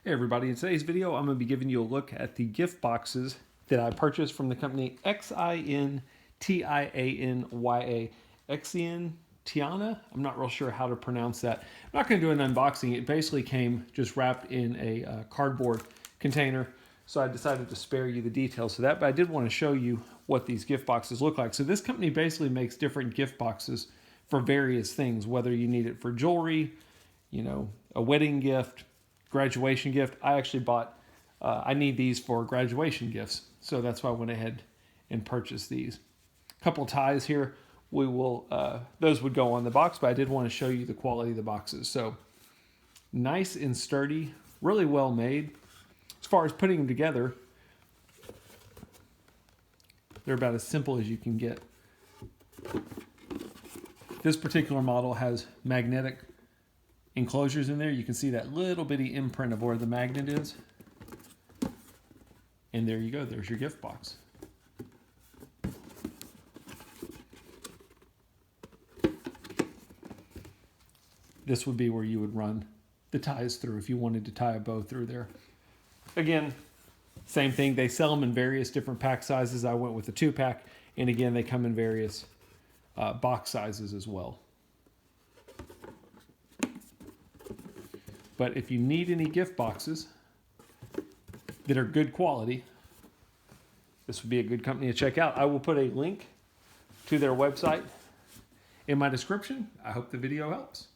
Hey everybody, in today's video I'm going to be giving you a look at the gift boxes that I purchased from the company Xin Tianya. Xin Tianya? I'm not real sure how to pronounce that. I'm not going to do an unboxing. It basically came just wrapped in a cardboard container, so I decided to spare you the details of that, but I did want to show you what these gift boxes look like. So this company basically makes different gift boxes for various things, whether you need it for jewelry, you know, a wedding gift, graduation gift. I actually bought, I need these for graduation gifts, so that's why I went ahead and purchased these. A couple ties here, we will, those would go on the box, but I did want to show you the quality of the boxes. So nice and sturdy, really well made. As far as putting them together, they're about as simple as you can get. This particular model has magnetic enclosures in there. You can see that little bitty imprint of where the magnet is. And there you go, there's your gift box. This would be where you would run the ties through if you wanted to tie a bow through there. Again, same thing, they sell them in various different pack sizes. I went with the 2-pack, and again, they come in various box sizes as well. But if you need any gift boxes that are good quality, this would be a good company to check out. I will put a link to their website in my description. I hope the video helps.